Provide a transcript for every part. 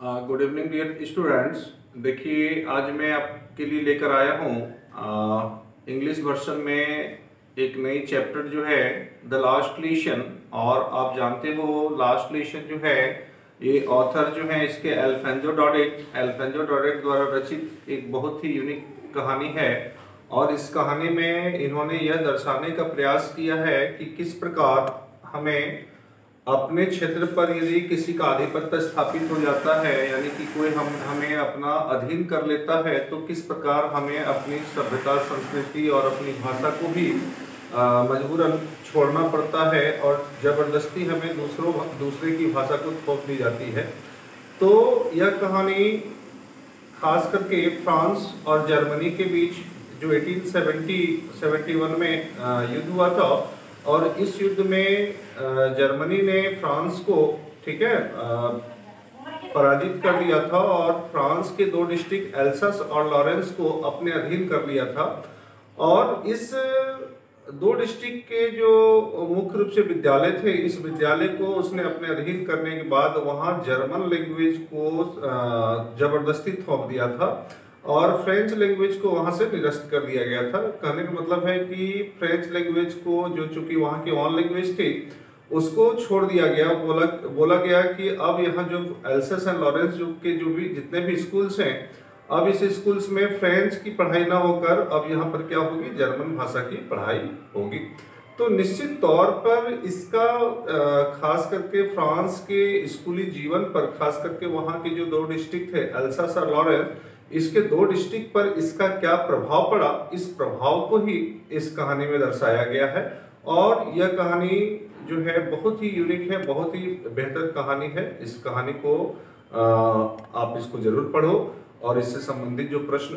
Good evening dear students. देखिए, आज मैं आपके लिए लेकर आया हूँ इंग्लिश वर्जन में एक नई चैप्टर जो है द लास्ट लेसन। और आप जानते हो लास्ट लेसन जो है ये ऑथर जो है इसके एल्फेंजो डॉडेट द्वारा रचित एक बहुत ही यूनिक कहानी है। और इस कहानी में इन्होंने यह दर्शाने का प्रयास किया है कि किस प्रकार हमें अपने क्षेत्र पर यदि किसी का आधिपत्य स्थापित हो जाता है, यानी कि कोई हमें अपना अधीन कर लेता है, तो किस प्रकार हमें अपनी सभ्यता, संस्कृति और अपनी भाषा को भी मजबूरन छोड़ना पड़ता है और जबरदस्ती हमें दूसरे की भाषा को थोप दी जाती है। तो यह कहानी खास करके फ्रांस और जर्मनी के बीच जो 1871 में युद्ध हुआ था, और इस युद्ध में जर्मनी ने फ्रांस को पराजित कर दिया था और फ्रांस के दो डिस्ट्रिक्ट एल्सस और लॉरेंस को अपने अधीन कर लिया था। और इस दो डिस्ट्रिक्ट के जो मुख्य रूप से विद्यालय थे, इस विद्यालय को उसने अपने अधीन करने के बाद वहाँ जर्मन लैंग्वेज को जबरदस्ती थोप दिया था और फ्रेंच लैंग्वेज को वहाँ से निरस्त कर दिया गया था। कहने का मतलब है कि फ्रेंच लैंग्वेज को, जो चूंकि वहाँ की ऑन लैंग्वेज थी, उसको छोड़ दिया गया। बोला गया कि अब यहाँ जो एल्सस एंड लॉरेंस के जो भी जितने भी स्कूल्स हैं, अब इस स्कूल्स में फ्रेंच की पढ़ाई ना होकर अब यहाँ पर क्या होगी, जर्मन भाषा की पढ़ाई होगी। तो निश्चित तौर पर इसका खास करके फ्रांस के स्कूली जीवन पर, खास करके वहाँ के जो दो डिस्ट्रिक्ट थे एल्सस और लॉरेंस, इसके दो डिस्ट्रिक्ट पर इसका क्या प्रभाव पड़ा, इस प्रभाव को ही इस कहानी में दर्शाया गया है। और यह कहानी जो है बहुत ही यूनिक है, बहुत ही बेहतर कहानी है। इस कहानी को आप इसको जरूर पढ़ो और इससे संबंधित जो प्रश्न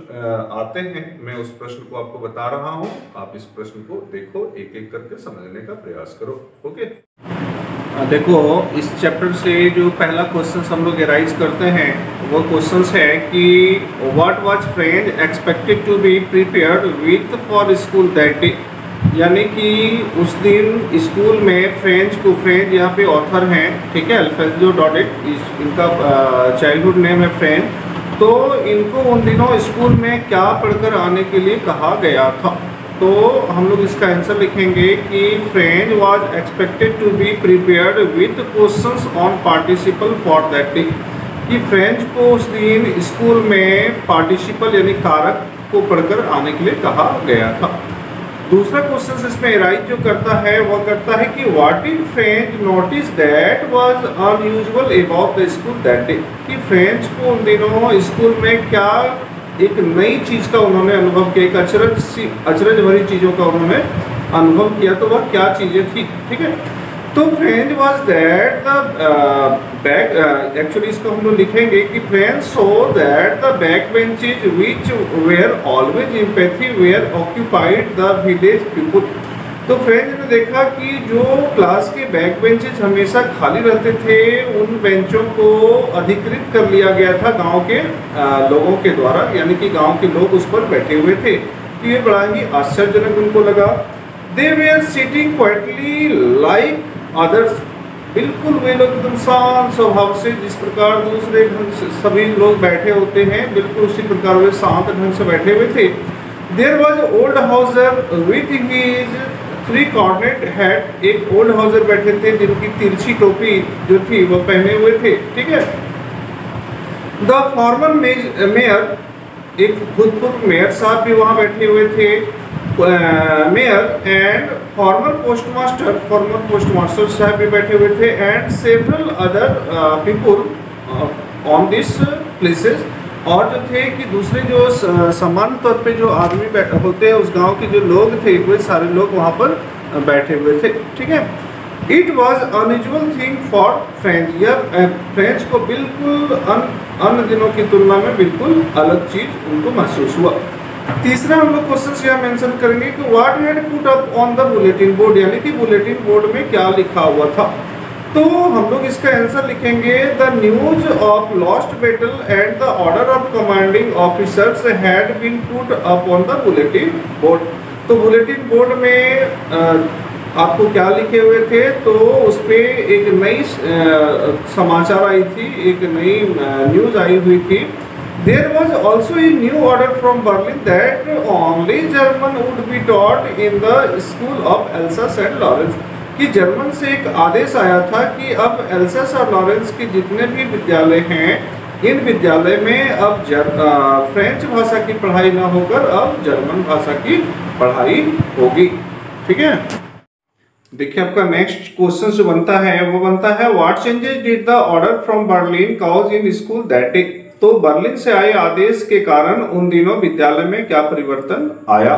आते हैं, मैं उस प्रश्न को आपको बता रहा हूं। आप इस प्रश्न को देखो, एक एक करके समझने का प्रयास करो। ओके, देखो, इस चैप्टर से जो पहला क्वेश्चन हम लोग एराइज करते हैं वो क्वेश्चन है कि what was French expected to be prepared with for school that day. यानी कि उस दिन स्कूल में फ्रेंच यहाँ पे ऑथर हैं, ठीक है, एल्फेंजो डॉडेट, इनका चाइल्डहुड नेम है फ्रेंच। तो इनको उन दिनों स्कूल में क्या पढ़कर आने के लिए कहा गया था। तो हम लोग इसका आंसर लिखेंगे कि French was expected to be prepared with questions on participle for that day. कि फ्रेंच को उस दिन स्कूल में पार्टिसिपल यानी कारक को पढ़कर आने के लिए कहा गया था। दूसरा क्वेश्चन इसमें एराइज जो करता है वह करता है कि what did French notice that was unusual about the school that day. कि फ्रेंच को उन दिनों स्कूल में क्या एक नई चीज का उन्होंने अनुभव किया, एक अचरज भरी चीजों का उन्होंने अनुभव किया। तो वह क्या चीजें थी, ठीक है। तो French was that the back, actually इसको हम लोग लिखेंगे कि French so that the back benches which were always empathy were occupied the village people. तो फ्रेंच ने देखा कि जो क्लास के बैक बेंचेज हमेशा खाली रहते थे, उन बेंचों को अधिकृत कर लिया गया था गांव के लोगों के द्वारा, यानी कि गांव के लोग उस पर बैठे हुए थे। तो ये बड़ा ही आश्चर्यजनक उनको लगा। They were sitting quietly like others. बिल्कुल वे लोग एकदम शांत स्वभाव से, जिस प्रकार दूसरे ढंग से सभी लोग बैठे होते हैं, बिल्कुल उसी प्रकार वे शांत ढंग से बैठे हुए थे। There was old Hauser with his 3 cornet hat. एक ओल्ड हाउसर बैठे थे जिनकी तिरछी टोपी जो थी वो पहने हुए थे, ठीक है। द फॉर्मर मेयर, एक भूतपूर्व मेयर साहब भी वहाँ बैठे हुए थे, मेयर एंड फॉर्मर पोस्टमास्टर साहब भी बैठे हुए थे, and several other people on this places. और जो थे कि दूसरे जो सामान्य तौर पे जो आदमी होते हैं उस गांव के जो लोग थे, वे सारे लोग वहाँ पर बैठे हुए थे, ठीक है। It was unusual thing for French. यह फ्रेंच को बिल्कुल अन्य दिनों की तुलना में बिल्कुल अलग चीज उनको महसूस हुआ। तीसरा हम लोग क्वेश्चन यहाँ मेंशन करेंगे कि what had put up on the bulletin board, यानी कि बुलेटिन बोर्ड में क्या लिखा हुआ था। तो हम लोग इसका आंसर लिखेंगे the news of lost battle and the order of commanding officers had been put up on the bulletin board. तो बुलेटिन बोर्ड में आपको क्या लिखे हुए थे, तो उस पर एक नई समाचार आई थी, एक नई न्यूज आई हुई थी। There was also a new order from Berlin that only German would be taught in the school of Alsace and Lorraine। कि जर्मन से एक आदेश आया था कि अब एल्सास और लॉरेंस के जितने भी विद्यालय हैं, इन विद्यालय में अब फ्रेंच भाषा की पढ़ाई ना होकर अब जर्मन भाषा की पढ़ाई होगी। ठीक है, देखिए आपका नेक्स्ट क्वेश्चन जो बनता है वो बनता है what changes did the order from Berlin cause in school that day. तो बर्लिन से आए आदेश के कारण उन दिनों विद्यालय में क्या परिवर्तन आया।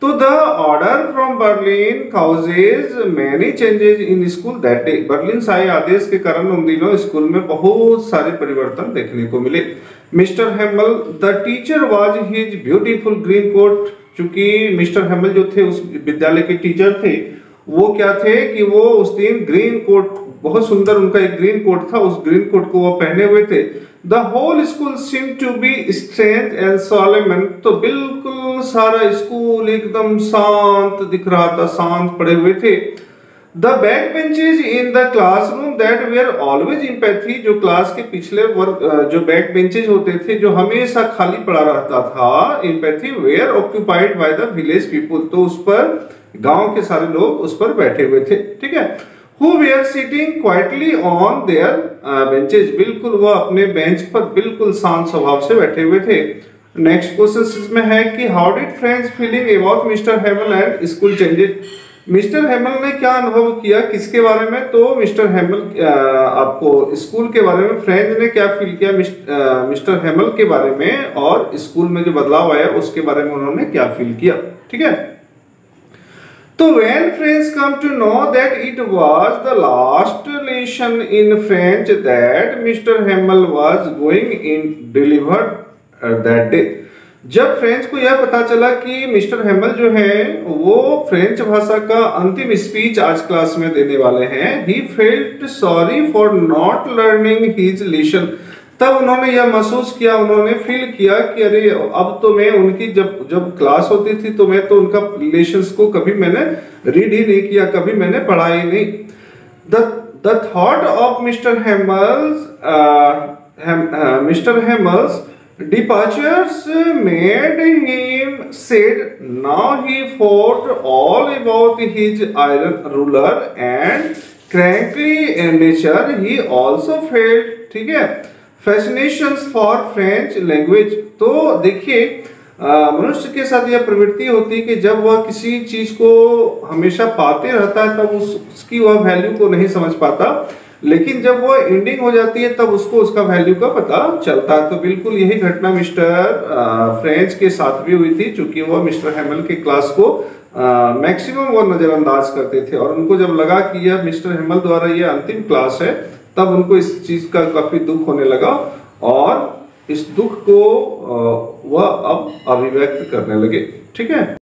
तो the order from Berlin causes many changes in school that day. Berlin से आए आदेश के कारण उन दिनों स्कूल में बहुत सारे परिवर्तन देखने को मिले। Mr Hamel the teacher was his beautiful green coat. चूंकि मिस्टर हेमल जो थे उस विद्यालय के टीचर थे, वो क्या थे कि वो उस दिन ग्रीन कोट, बहुत सुंदर उनका एक ग्रीन कोट था, उस ग्रीन कोट को वो पहने हुए थे। The whole school seem to be strange and solemn. तो बिल्कुल सारा स्कूल एकदम शांत दिख रहा था, शांत पड़े हुए थे। The back benches in the classroom that were always empathy. जो क्लास के पिछले वर्ग जो बैक बेंचेज होते थे, जो हमेशा खाली पड़ा रहता था, empathy were occupied by the village people. तो उस पर गांव के सारे लोग उस पर बैठे हुए थे। ठीक है, who were sitting quietly on their benches। बिल्कुल वह अपने बेंच पर बिल्कुल शांत स्वभाव से बैठे हुए थे। नेक्स्ट क्वेश्चन इसमें है कि how did French feeling about Mr Hamel and school changes. Mr Hamel ने क्या अनुभव किया, किसके बारे में। तो मिस्टर हेमल आपको स्कूल के बारे में, फ्रेंच ने क्या फील किया मिस्टर हेमल के बारे में, और स्कूल में जो बदलाव आया उसके बारे में उन्होंने क्या फील किया। ठीक है, तो when French come to know that it was the last lesson in French that Mr. Hamel was going in delivered that day। जब फ्रेंच को यह पता चला कि मिस्टर हेमल जो है वो फ्रेंच भाषा का अंतिम स्पीच आज क्लास में देने वाले हैं, he felt sorry for not learning his lesson। तब उन्होंने यह महसूस किया, उन्होंने फील किया कि अरे अब तो मैं उनकी जब क्लास होती थी तो मैं तो उनका लेसन्स को कभी मैंने रीड ही नहीं किया, कभी मैंने पढ़ा ही नहीं। The thought of Mr Hamel's departures made him said now he thought all about his iron ruler and cranky nature। he also felt, ठीक है, fascinations for French language। तो देखिए मनुष्य के साथ यह प्रवृत्ति होती है कि जब वह किसी चीज को हमेशा पाते रहता है तब उसकी वह वैल्यू को नहीं समझ पाता, लेकिन जब वो एंडिंग हो जाती है तब उसको उसका वैल्यू का पता चलता है। तो बिल्कुल यही घटना मिस्टर फ्रेंच के साथ भी हुई थी, चूंकि वो मिस्टर हेमल के क्लास को मैक्सिमम वो नजरअंदाज करते थे, और उनको जब लगा कि यह मिस्टर हेमल द्वारा यह अंतिम क्लास है तब उनको इस चीज का काफी दुख होने लगा, और इस दुख को वह अब अभिव्यक्त करने लगे। ठीक है।